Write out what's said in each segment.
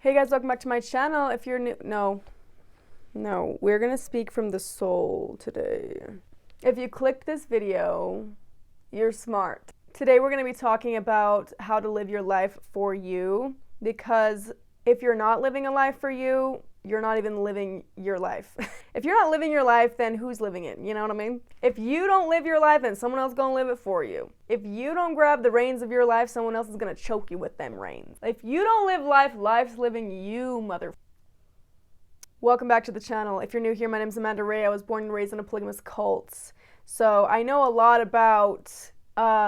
Hey guys, welcome back to my channel. If you're new, we're gonna speak from the soul today. If you clicked this video, you're smart. Today we're gonna be talking about how to live your life for you, because if you're not living a life for you, you're not even living your life. If you're not living your life, then who's living it? You know what I mean? If you don't live your life, then someone else is gonna live it for you. If you don't grab the reins of your life, someone else is gonna choke you with them reins. If you don't live life, life's living you, mother. Welcome back to the channel. If you're new here, my name is Amanda Ray. I was born and raised in a polygamous cult. So I know a lot about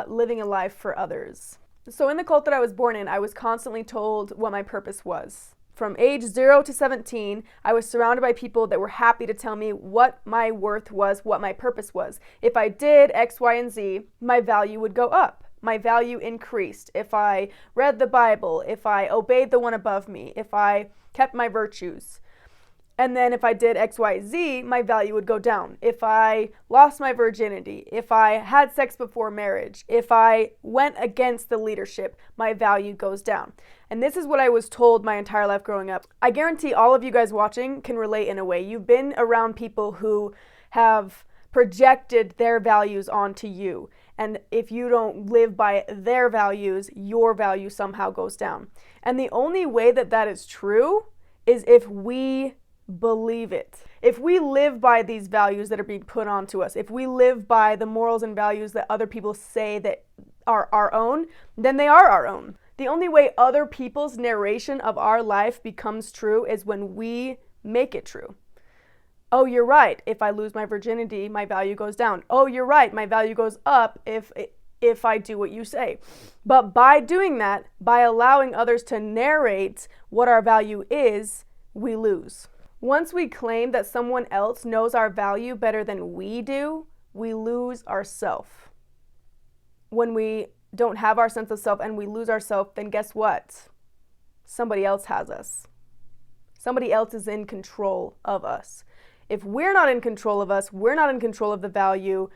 living a life for others. So in the cult that I was born in, I was constantly told what my purpose was. From age 0 to 17, I was surrounded by people that were happy to tell me what my worth was, what my purpose was. If I did X, Y, and Z, my value would go up. My value increased. If I read the Bible, if I obeyed the one above me, if I kept my virtues. And then if I did X, Y, Z, my value would go down. If I lost my virginity, if I had sex before marriage, if I went against the leadership, my value goes down. And this is what I was told my entire life growing up. I guarantee all of you guys watching can relate in a way. You've been around people who have projected their values onto you. And if you don't live by their values, your value somehow goes down. And the only way that that is true is if we believe it. If we live by these values that are being put onto us, if we live by the morals and values that other people say that are our own, then they are our own. The only way other people's narration of our life becomes true is when we make it true. Oh, you're right. If I lose my virginity, my value goes down. Oh, you're right. My value goes up if I do what you say. But by doing that, by allowing others to narrate what our value is, we lose. Once we claim that someone else knows our value better than we do, we lose ourself. When we don't have our sense of self and we lose ourself, then guess what? Somebody else has us. Somebody else is in control of us. If we're not in control of us, we're not in control of the value,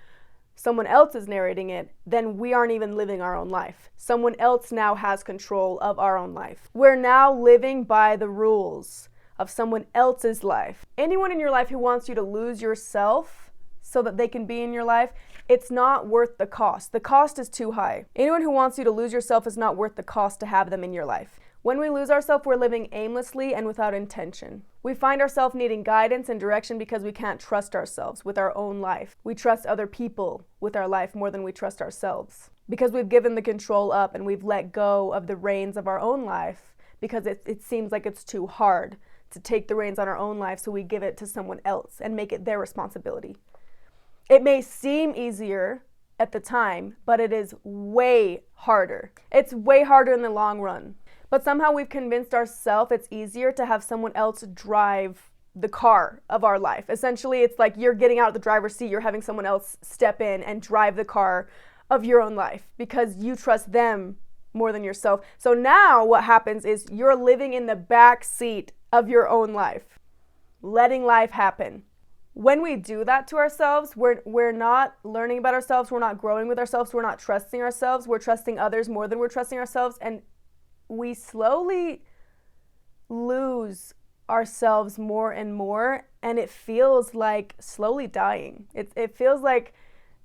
someone else is narrating it, then we aren't even living our own life. Someone else now has control of our own life. We're now living by the rules of someone else's life. Anyone in your life who wants you to lose yourself so that they can be in your life, it's not worth the cost. The cost is too high. Anyone who wants you to lose yourself is not worth the cost to have them in your life. When we lose ourselves, we're living aimlessly and without intention. We find ourselves needing guidance and direction because we can't trust ourselves with our own life. We trust other people with our life more than we trust ourselves. Because we've given the control up and we've let go of the reins of our own life because it seems like it's too hard to take the reins on our own life, so we give it to someone else and make it their responsibility. It may seem easier at the time, but it is way harder. It's way harder in the long run. But somehow we've convinced ourselves it's easier to have someone else drive the car of our life. Essentially, it's like you're getting out of the driver's seat, you're having someone else step in and drive the car of your own life because you trust them more than yourself. So now what happens is you're living in the back seat of your own life, letting life happen. When we do that to ourselves, we're not learning about ourselves, we're not growing with ourselves, we're not trusting ourselves, we're trusting others more than we're trusting ourselves, and we slowly lose ourselves more and more, and it feels like slowly dying. It feels like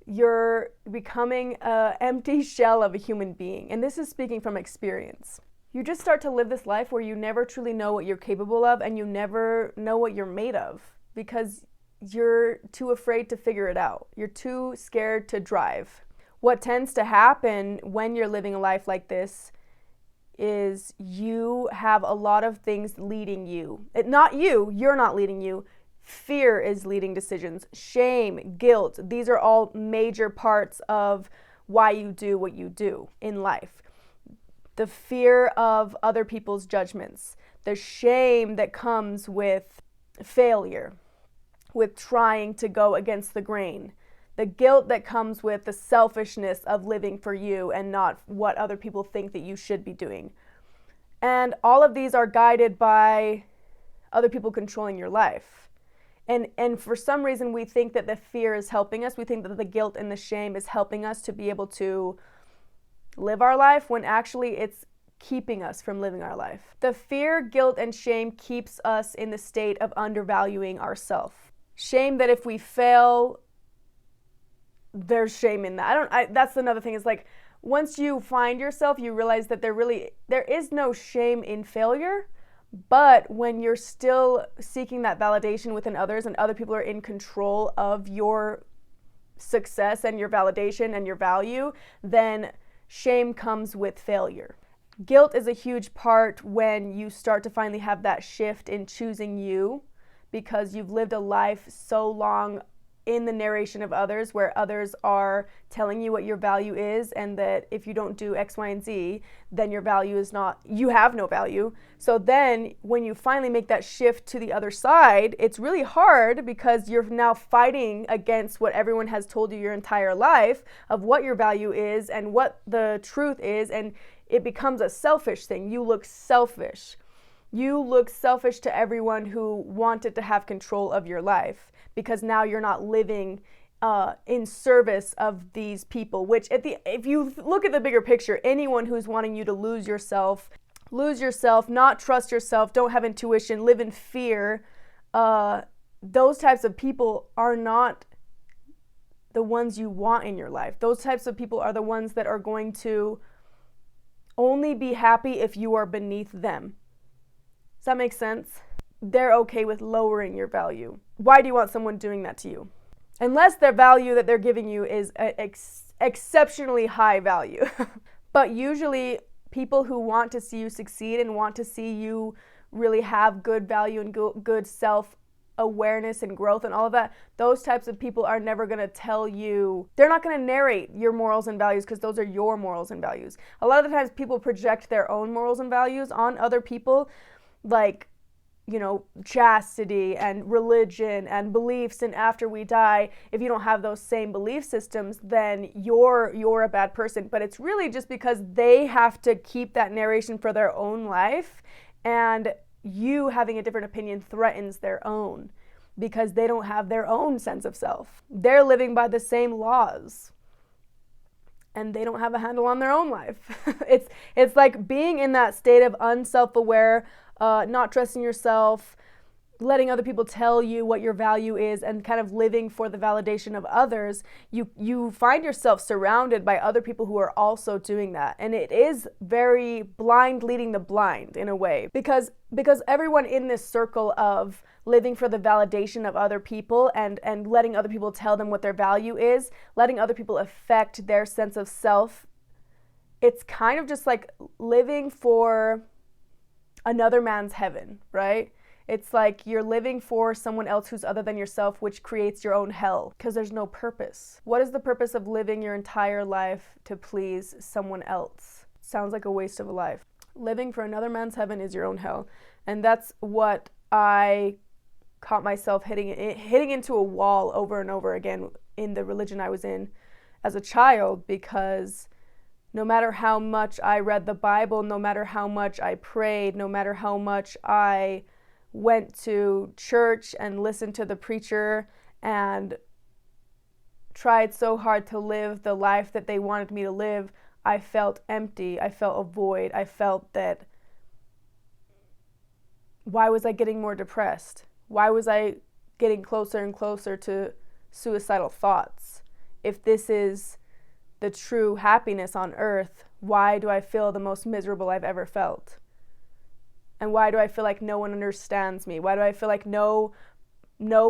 you're becoming an empty shell of a human being, and this is speaking from experience. You just start to live this life where you never truly know what you're capable of and you never know what you're made of because you're too afraid to figure it out. You're too scared to drive. What tends to happen when you're living a life like this is you have a lot of things leading you. You're not leading you. Fear is leading decisions. Shame, guilt, these are all major parts of why you do what you do in life. The fear of other people's judgments, the shame that comes with failure, with trying to go against the grain, the guilt that comes with the selfishness of living for you and not what other people think that you should be doing. And all of these are guided by other people controlling your life. And for some reason, we think that the fear is helping us. We think that the guilt and the shame is helping us to be able to live our life, when actually it's keeping us from living our life. The fear, guilt, and shame keeps us in the state of undervaluing ourselves. Shame that if we fail, there's shame in that. That's another thing, is like, once you find yourself, you realize that there is no shame in failure. But when you're still seeking that validation within others, and other people are in control of your success and your validation and your value, then shame comes with failure. Guilt is a huge part when you start to finally have that shift in choosing you, because you've lived a life so long in the narration of others, where others are telling you what your value is, and that if you don't do X, Y, and Z, then your value is not, you have no value. So then when you finally make that shift to the other side, it's really hard, because you're now fighting against what everyone has told you your entire life of what your value is and what the truth is, and it becomes a selfish thing. You look selfish. You look selfish to everyone who wanted to have control of your life, because now you're not living in service of these people, which if you look at the bigger picture, anyone who's wanting you to lose yourself, not trust yourself, don't have intuition, live in fear, those types of people are not the ones you want in your life. Those types of people are the ones that are going to only be happy if you are beneath them. Does that make sense? They're okay with lowering your value. Why do you want someone doing that to you? Unless their value that they're giving you is exceptionally high value. But usually people who want to see you succeed and want to see you really have good value and good self-awareness and growth and all of that, those types of people are never going to tell you, they're not going to narrate your morals and values, because those are your morals and values. A lot of the times people project their own morals and values on other people, like, chastity and religion and beliefs, and after we die, if you don't have those same belief systems, then you're a bad person. But it's really just because they have to keep that narration for their own life, and you having a different opinion threatens their own, because they don't have their own sense of self. They're living by the same laws, and they don't have a handle on their own life. It's like being in that state of unself-aware, not trusting yourself, letting other people tell you what your value is, and kind of living for the validation of others. You find yourself surrounded by other people who are also doing that. And it is very blind leading the blind in a way, because everyone in this circle of living for the validation of other people and letting other people tell them what their value is, letting other people affect their sense of self, it's kind of just like living for another man's heaven, right? It's like you're living for someone else who's other than yourself, which creates your own hell, because there's no purpose. What is the purpose of living your entire life to please someone else? Sounds like a waste of a life. Living for another man's heaven is your own hell. And that's what I caught myself hitting into a wall over and over again in the religion I was in as a child, because no matter how much I read the Bible, no matter how much I prayed, no matter how much I went to church and listened to the preacher and tried so hard to live the life that they wanted me to live, I felt empty. I felt a void. I felt that, why was I getting more depressed? Why was I getting closer and closer to suicidal thoughts? If this is the true happiness on earth, why do I feel the most miserable I've ever felt? And why do I feel like no one understands me? Why do I feel like no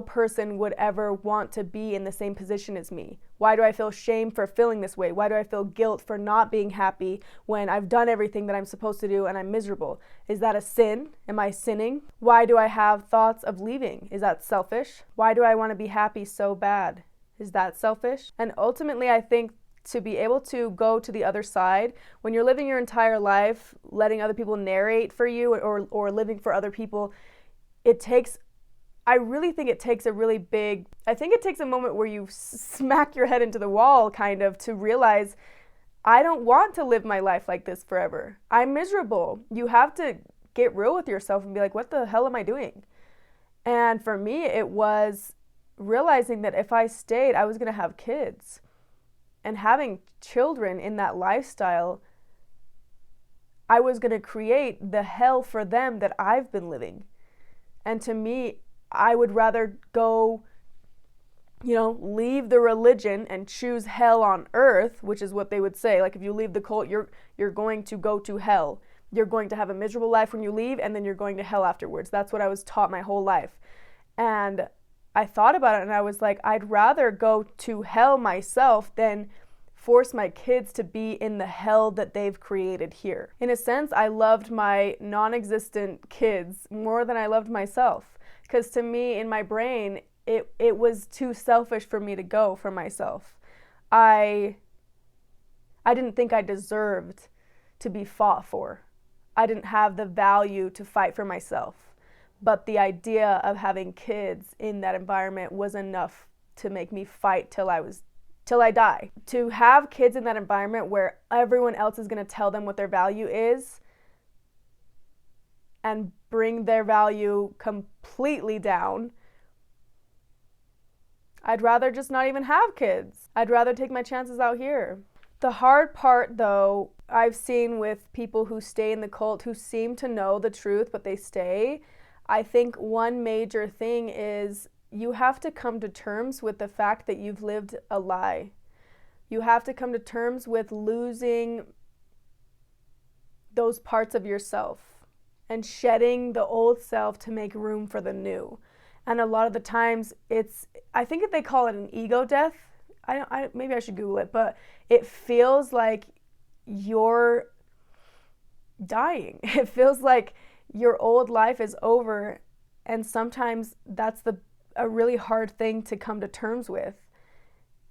person would ever want to be in the same position as me? Why do I feel shame for feeling this way? Why do I feel guilt for not being happy when I've done everything that I'm supposed to do and I'm miserable? Is that a sin? Am I sinning? Why do I have thoughts of leaving? Is that selfish? Why do I want to be happy so bad? Is that selfish? And ultimately, I think to be able to go to the other side, when you're living your entire life letting other people narrate for you, or living for other people, I really think it takes a moment where you smack your head into the wall, kind of, to realize, I don't want to live my life like this forever. I'm miserable. You have to get real with yourself and be like, what the hell am I doing? And for me, it was realizing that if I stayed, I was going to have kids. And having children in that lifestyle, I was going to create the hell for them that I've been living. And to me, I would rather go, leave the religion and choose hell on earth, which is what they would say. Like, if you leave the cult, you're going to go to hell. You're going to have a miserable life when you leave, and then you're going to hell afterwards. That's what I was taught my whole life. And I thought about it, and I was like, I'd rather go to hell myself than force my kids to be in the hell that they've created here. In a sense, I loved my non-existent kids more than I loved myself. Because to me, in my brain, it was too selfish for me to go for myself. I didn't think I deserved to be fought for. I didn't have the value to fight for myself. But the idea of having kids in that environment was enough to make me fight till I die. To have kids in that environment where everyone else is going to tell them what their value is and bring their value completely down, I'd rather just not even have kids. I'd rather take my chances out here. The hard part, though, I've seen with people who stay in the cult who seem to know the truth, but they stay. I think one major thing is you have to come to terms with the fact that you've lived a lie. You have to come to terms with losing those parts of yourself and shedding the old self to make room for the new. And a lot of the times I think if they call it an ego death, maybe I should Google it, but it feels like you're dying. It feels like your old life is over, and sometimes that's a really hard thing to come to terms with.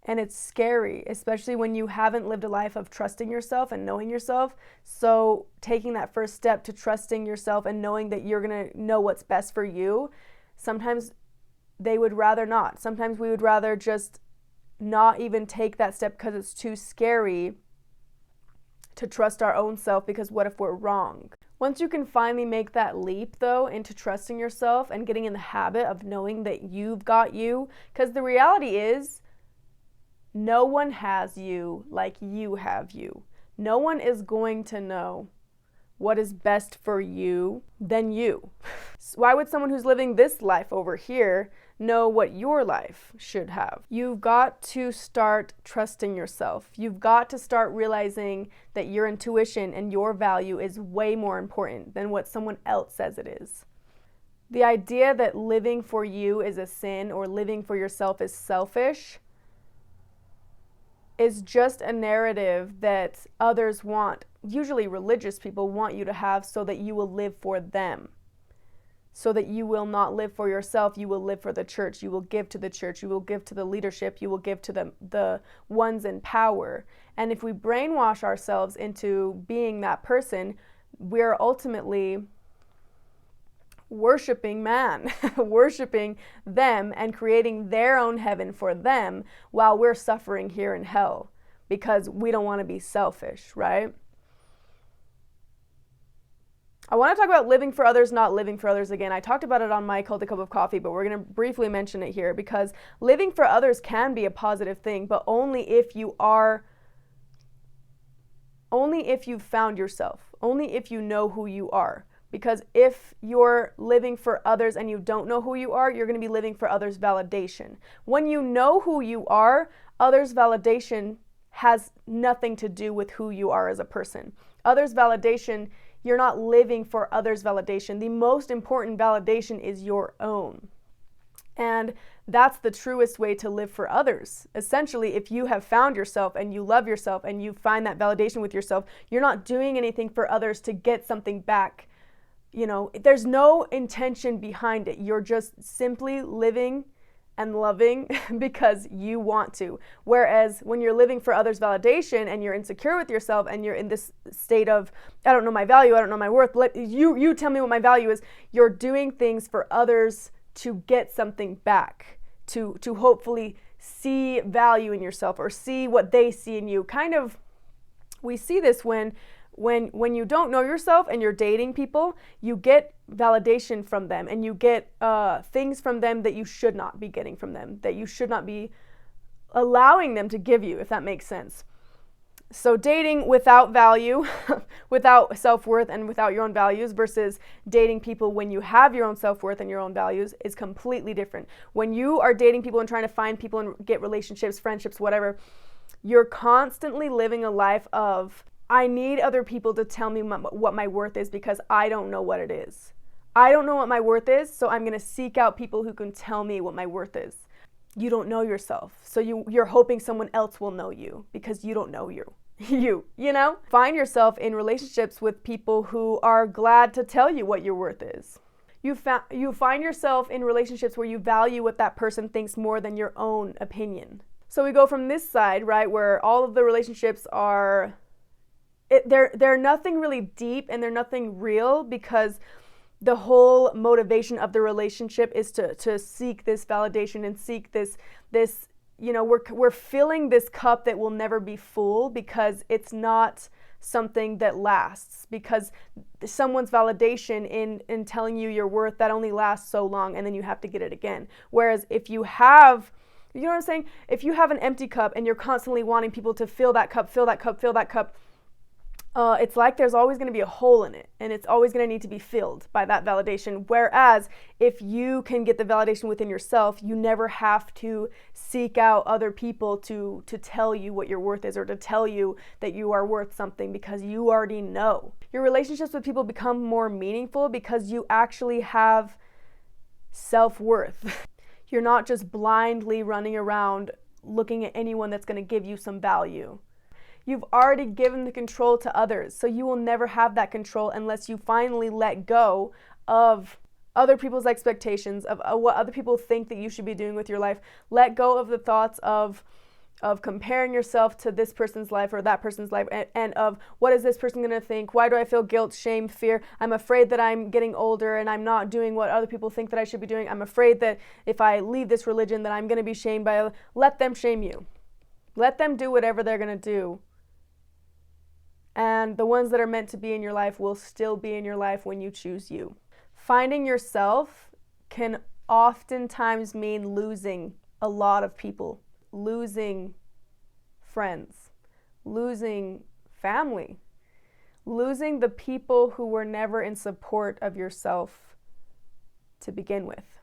And it's scary, especially when you haven't lived a life of trusting yourself and knowing yourself. So taking that first step to trusting yourself and knowing that you're going to know what's best for you, sometimes they would rather not. Sometimes we would rather just not even take that step because it's too scary to trust our own self, because what if we're wrong? Once you can finally make that leap, though, into trusting yourself and getting in the habit of knowing that you've got you, because the reality is no one has you like you have you. No one is going to know what is best for you than you. Why would someone who's living this life over here know what your life should have? You've got to start trusting yourself. You've got to start realizing that your intuition and your value is way more important than what someone else says it is. The idea that living for you is a sin or living for yourself is selfish is just a narrative that others want, usually religious people want you to have, so that you will live for them. So that you will not live for yourself, you will live for the church, you will give to the church, you will give to the leadership, you will give to the ones in power. And if we brainwash ourselves into being that person, we're ultimately worshiping man, worshiping them and creating their own heaven for them while we're suffering here in hell because we don't want to be selfish, right? I want to talk about living for others, not living for others again. I talked about it on my Cult a Cup of Coffee, but we're going to briefly mention it here because living for others can be a positive thing, but only if you've found yourself, only if you know who you are. Because if you're living for others and you don't know who you are, you're going to be living for others' validation. When you know who you are, others' validation has nothing to do with who you are as a person. Others' validation, you're not living for others' validation. The most important validation is your own. And that's the truest way to live for others. Essentially, if you have found yourself and you love yourself and you find that validation with yourself, you're not doing anything for others to get something back. There's no intention behind it. You're just simply living and loving because you want to. Whereas when you're living for others' validation and you're insecure with yourself and you're in this state of, I don't know my value, I don't know my worth, you tell me what my value is, you're doing things for others to get something back, to hopefully see value in yourself or see what they see in you. We see this when you don't know yourself and you're dating people, you get validation from them and you get things from them that you should not be getting from them, that you should not be allowing them to give you, if that makes sense. So dating without value, without self-worth and without your own values versus dating people when you have your own self-worth and your own values is completely different. When you are dating people and trying to find people and get relationships, friendships, whatever, you're constantly living a life of, I need other people to tell me what my worth is because I don't know what it is. I don't know what my worth is, so I'm going to seek out people who can tell me what my worth is. You don't know yourself, so you're hoping someone else will know you because you don't know you. You know? Find yourself in relationships with people who are glad to tell you what your worth is. You find yourself in relationships where you value what that person thinks more than your own opinion. So we go from this side, right, where all of the relationships are, they're nothing really deep and they're nothing real because the whole motivation of the relationship is to seek this validation and seek this, you know, we're filling this cup that will never be full because it's not something that lasts, because someone's validation in telling you your worth, that only lasts so long and then you have to get it again. Whereas if you have, you know what I'm saying? If you have an empty cup and you're constantly wanting people to fill that cup, it's like there's always going to be a hole in it and it's always going to need to be filled by that validation. Whereas if you can get the validation within yourself, you never have to seek out other people to tell you what your worth is or to tell you that you are worth something because you already know. Your relationships with people become more meaningful because you actually have self-worth. You're not just blindly running around looking at anyone that's going to give you some value. You've already given the control to others, so you will never have that control unless you finally let go of other people's expectations, of what other people think that you should be doing with your life. Let go of the thoughts of comparing yourself to this person's life or that person's life, and of what is this person going to think? Why do I feel guilt, shame, fear? I'm afraid that I'm getting older and I'm not doing what other people think that I should be doing. I'm afraid that if I leave this religion that I'm going to be shamed by. Let them shame you. Let them do whatever they're going to do. And the ones that are meant to be in your life will still be in your life when you choose you. Finding yourself can oftentimes mean losing a lot of people, losing friends, losing family, losing the people who were never in support of yourself to begin with.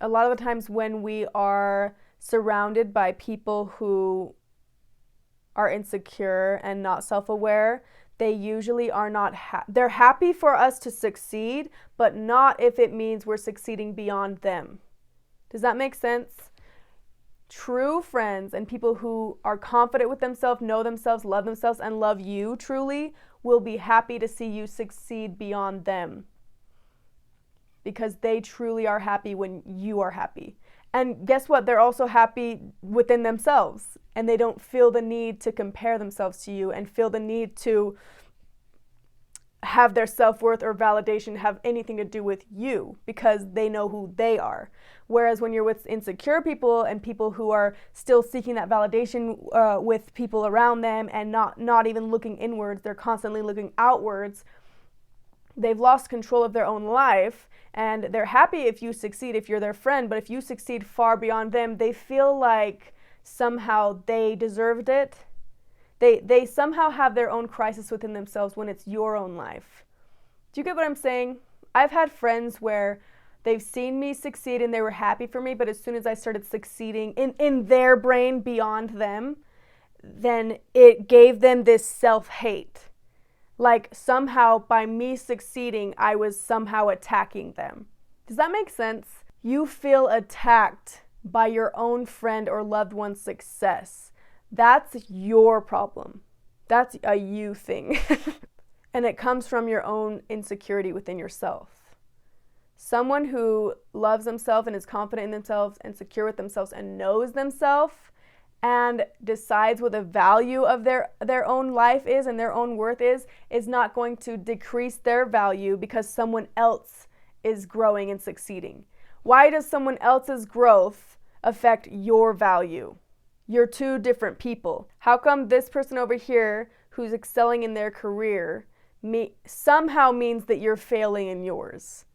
A lot of the times when we are surrounded by people who are insecure and not self-aware, they usually are not they're happy for us to succeed, but not if it means we're succeeding beyond them. Does that make sense? True friends and people who are confident with themselves, know themselves, and love you truly will be happy to see you succeed beyond them because they truly are happy when you are happy. And guess what? They're also happy within themselves, and they don't feel the need to compare themselves to you and feel the need to have their self-worth or validation have anything to do with you because they know who they are. Whereas when you're with insecure people and people who are still seeking that validation with people around them and not even looking inwards, they're constantly looking outwards, they've lost control of their own life. And they're happy if you succeed, if you're their friend, but if you succeed far beyond them, they feel like somehow they deserved it. They somehow have their own crisis within themselves when it's your own life. Do you get what I'm saying? I've had friends where they've seen me succeed and they were happy for me, but as soon as I started succeeding in their brain beyond them, then it gave them this self-hate. Like somehow by me succeeding, I was somehow attacking them. Does that make sense? You feel attacked by your own friend or loved one's success. That's your problem. That's a you thing. And it comes from your own insecurity within yourself. Someone who loves themselves and is confident in themselves and secure with themselves and knows themselves and decides what the value of their own life is and their own worth is not going to decrease their value because someone else is growing and succeeding. Why does someone else's growth affect your value? You're two different people. How come this person over here who's excelling in their career somehow means that you're failing in yours?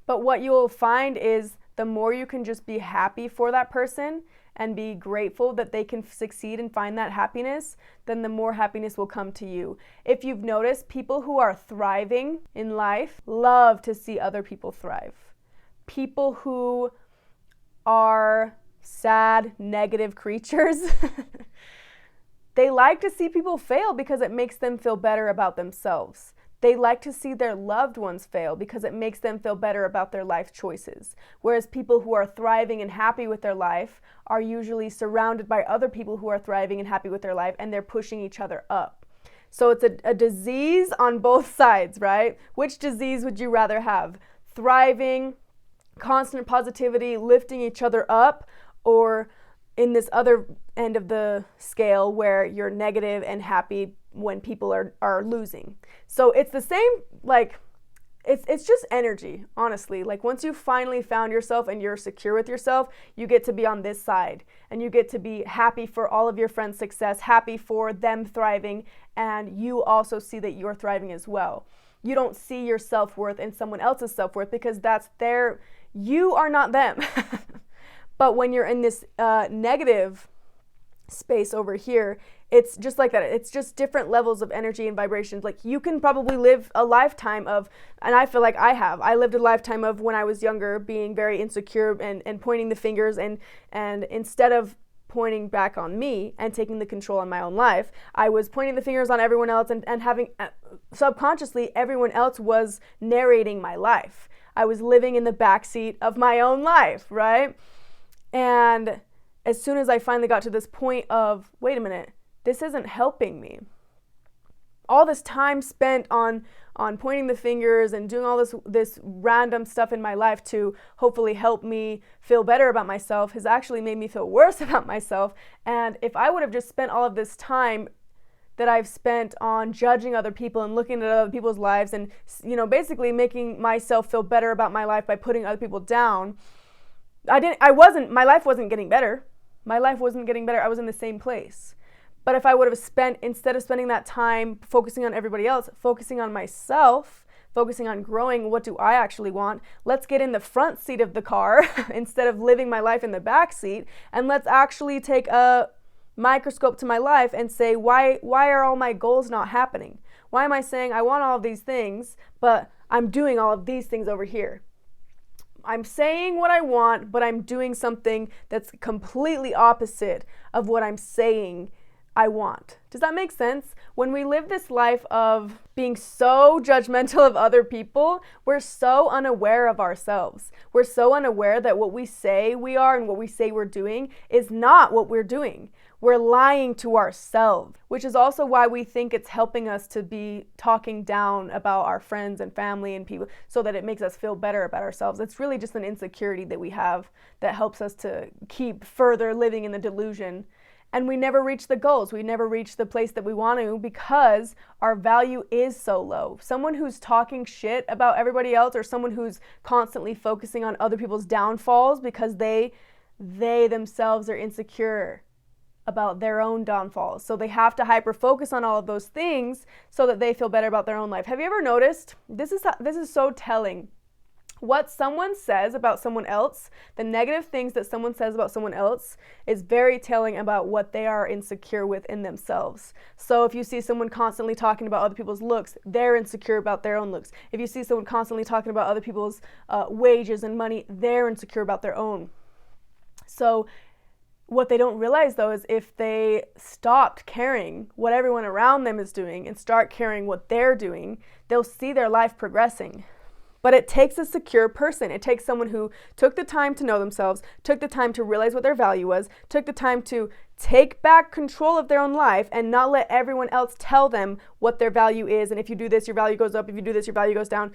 But what you'll find is the the more you can just be happy for that person and be grateful that they can succeed and find that happiness, then the more happiness will come to you. If you've noticed, people who are thriving in life love to see other people thrive. People who are sad, negative creatures, they like to see people fail because it makes them feel better about themselves. They like to see their loved ones fail because it makes them feel better about their life choices. Whereas people who are thriving and happy with their life are usually surrounded by other people who are thriving and happy with their life, and they're pushing each other up. So it's a disease on both sides, right? Which disease would you rather have? Thriving, constant positivity, lifting each other up, or in this other end of the scale where you're negative and happy when people are losing? So it's the same, like, it's just energy, honestly. Like, once you finally found yourself and you're secure with yourself, you get to be on this side, and you get to be happy for all of your friends' success, happy for them thriving, and you also see that you're thriving as well. You don't see your self-worth in someone else's self-worth because you are not them. But when you're in this negative space over here, it's just like that. It's just different levels of energy and vibrations. Like, you can probably live a lifetime of, and I feel like I lived a lifetime of, when I was younger, being very insecure and pointing the fingers, and instead of pointing back on me and taking the control on my own life, I was pointing the fingers on everyone else and having, subconsciously, everyone else was narrating my life. I was living in the backseat of my own life, right? And as soon as I finally got to this point of, wait a minute, this isn't helping me. All this time spent on pointing the fingers and doing all this random stuff in my life to hopefully help me feel better about myself has actually made me feel worse about myself. And if I would have just spent all of this time that I've spent on judging other people and looking at other people's lives and, basically making myself feel better about my life by putting other people down, my life wasn't getting better. My life wasn't getting better. I was in the same place. But if I would have instead of spending that time focusing on everybody else, focusing on myself, focusing on growing, what do I actually want? Let's get in the front seat of the car instead of living my life in the back seat. And let's actually take a microscope to my life and say, why are all my goals not happening? Why am I saying I want all of these things, but I'm doing all of these things over here? I'm saying what I want, but I'm doing something that's completely opposite of what I'm saying I want. Does that make sense? When we live this life of being so judgmental of other people, we're so unaware of ourselves. We're so unaware that what we say we are and what we say we're doing is not what we're doing. We're lying to ourselves, which is also why we think it's helping us to be talking down about our friends and family and people so that it makes us feel better about ourselves. It's really just an insecurity that we have that helps us to keep further living in the delusion. And we never reach the goals. We never reach the place that we want to because our value is so low. Someone who's talking shit about everybody else, or someone who's constantly focusing on other people's downfalls because they themselves are insecure about their own downfalls. So they have to hyper focus on all of those things so that they feel better about their own life. Have you ever noticed? This is so telling. What someone says about someone else, the negative things that someone says about someone else, is very telling about what they are insecure with in themselves. So if you see someone constantly talking about other people's looks, they're insecure about their own looks. If you see someone constantly talking about other people's wages and money, they're insecure about their own. So what they don't realize, though, is if they stopped caring what everyone around them is doing and start caring what they're doing, they'll see their life progressing. But it takes a secure person. It takes someone who took the time to know themselves, took the time to realize what their value was, took the time to take back control of their own life and not let everyone else tell them what their value is. And if you do this, your value goes up. If you do this, your value goes down.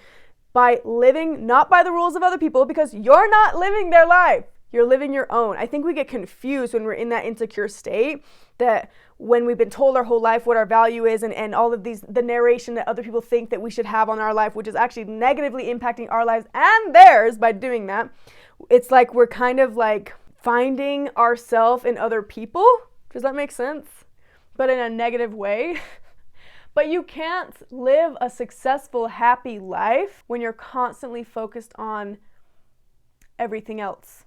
By living not by the rules of other people, because you're not living their life. You're living your own. I think we get confused when we're in that insecure state, that when we've been told our whole life what our value is and all of the narration that other people think that we should have on our life, which is actually negatively impacting our lives and theirs by doing that. It's like we're kind of like finding ourselves in other people. Does that make sense? But in a negative way. But you can't live a successful, happy life when you're constantly focused on everything else.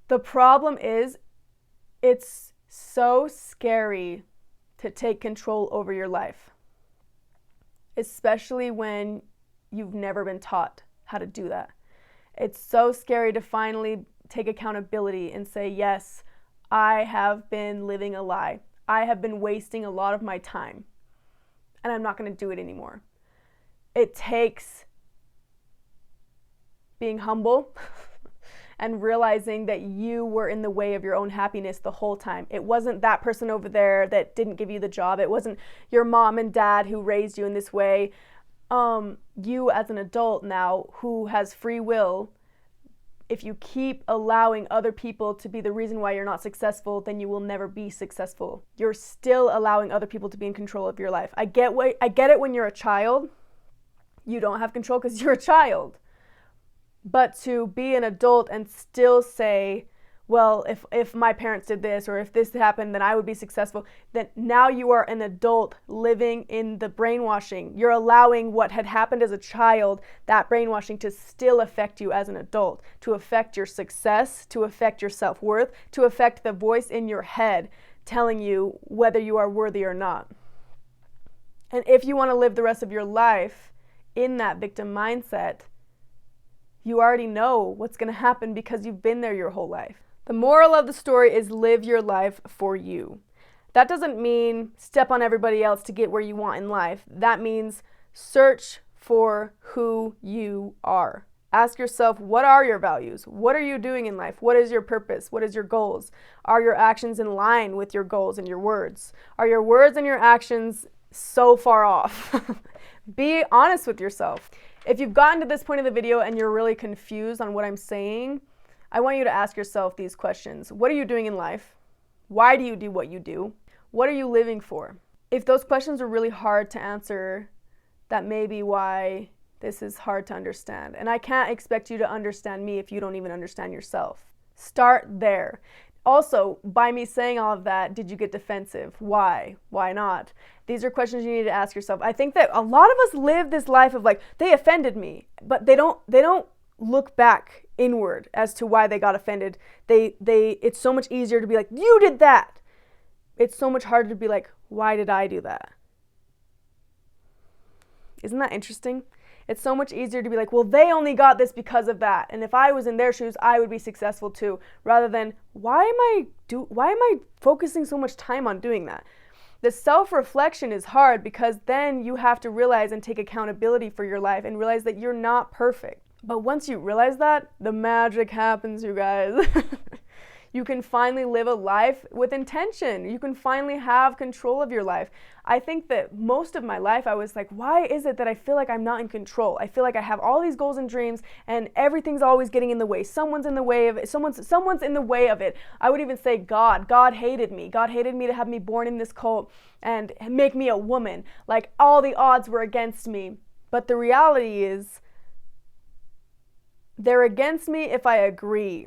The problem is, it's so scary to take control over your life, especially when you've never been taught how to do that. It's so scary to finally take accountability and say, yes, I have been living a lie. I have been wasting a lot of my time, and I'm not going to do it anymore. It takes being humble and realizing that you were in the way of your own happiness the whole time. It wasn't that person over there that didn't give you the job. It wasn't your mom and dad who raised you in this way. You as an adult now who has free will, if you keep allowing other people to be the reason why you're not successful, then you will never be successful. You're still allowing other people to be in control of your life. I get it when you're a child. You don't have control because you're a child. But to be an adult and still say, well, if my parents did this, or if this happened, then I would be successful, then now you are an adult living in the brainwashing. You're allowing what had happened as a child, that brainwashing, to still affect you as an adult, to affect your success, to affect your self-worth, to affect the voice in your head telling you whether you are worthy or not. And if you want to live the rest of your life in that victim mindset, you already know what's going to happen because you've been there your whole life. The moral of the story is live your life for you. That doesn't mean step on everybody else to get where you want in life. That means search for who you are. Ask yourself, what are your values? What are you doing in life? What is your purpose? What is your goals? Are your actions in line with your goals and your words? Are your words and your actions so far off? Be honest with yourself. If you've gotten to this point of the video and you're really confused on what I'm saying, I want you to ask yourself these questions. What are you doing in life? Why do you do what you do? What are you living for? If those questions are really hard to answer, that may be why this is hard to understand. And I can't expect you to understand me if you don't even understand yourself. Start there. Also, by me saying all of that, did you get defensive? Why? Why not? These are questions you need to ask yourself. I think that a lot of us live this life of like, they offended me, but they don't look back inward as to why they got offended. It's so much easier to be like, you did that. It's so much harder to be like, why did I do that? Isn't that interesting? It's so much easier to be like, well, they only got this because of that. And if I was in their shoes, I would be successful too. Rather than, why am I focusing so much time on doing that? The self-reflection is hard because then you have to realize and take accountability for your life and realize that you're not perfect. But once you realize that, the magic happens, you guys. You can finally live a life with intention. You can finally have control of your life. I think that most of my life I was like, why is it that I feel like I'm not in control? I feel like I have all these goals and dreams and everything's always getting in the way. Someone's in the way of it. Someone's in the way of it. I would even say God. God hated me. God hated me to have me born in this cult and make me a woman. Like all the odds were against me. But the reality is, they're against me if I agree.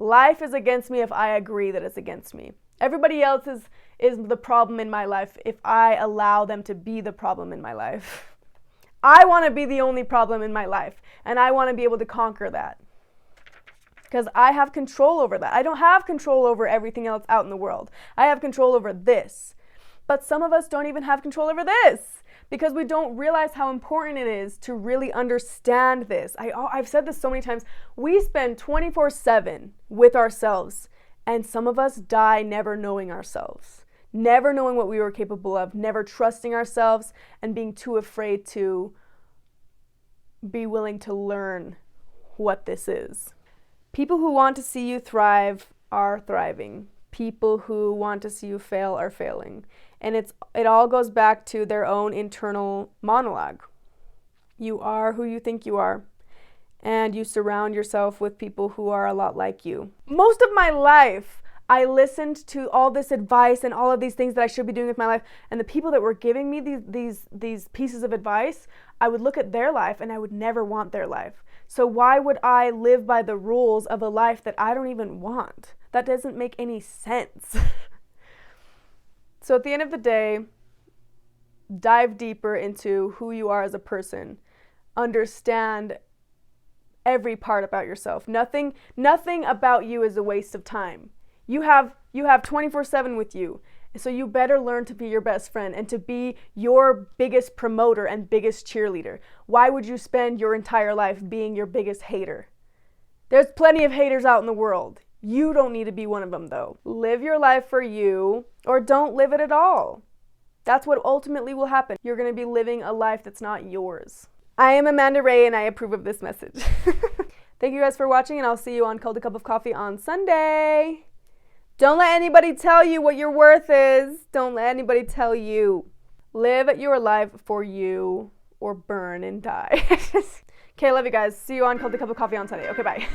Life is against me if I agree that it's against me. Everybody else is the problem in my life if I allow them to be the problem in my life. I want to be the only problem in my life, and I want to be able to conquer that. Because I have control over that. I don't have control over everything else out in the world. I have control over this. But some of us don't even have control over this, because we don't realize how important it is to really understand this. I've said this so many times. We spend 24/7 with ourselves, and some of us die never knowing ourselves, never knowing what we were capable of, never trusting ourselves, and being too afraid to be willing to learn what this is. People who want to see you thrive are thriving. People who want to see you fail are failing. And it all goes back to their own internal monologue. You are who you think you are, and you surround yourself with people who are a lot like you. Most of my life, I listened to all this advice and all of these things that I should be doing with my life, and the people that were giving me these pieces of advice, I would look at their life and I would never want their life. So why would I live by the rules of a life that I don't even want? That doesn't make any sense. So at the end of the day, dive deeper into who you are as a person. Understand every part about yourself. Nothing about you is a waste of time. You have 24/7 with you. So you better learn to be your best friend and to be your biggest promoter and biggest cheerleader. Why would you spend your entire life being your biggest hater? There's plenty of haters out in the world. You don't need to be one of them, though. Live your life for you, or don't live it at all. That's what ultimately will happen. You're going to be living a life that's not yours. I am Amanda Ray, and I approve of this message. Thank you guys for watching, and I'll see you on Called a Cup of Coffee on Sunday. Don't let anybody tell you what your worth is. Don't let anybody tell you. Live your life for you, or burn and die. Okay, love you guys. See you on Called a Cup of Coffee on Sunday. Okay, bye.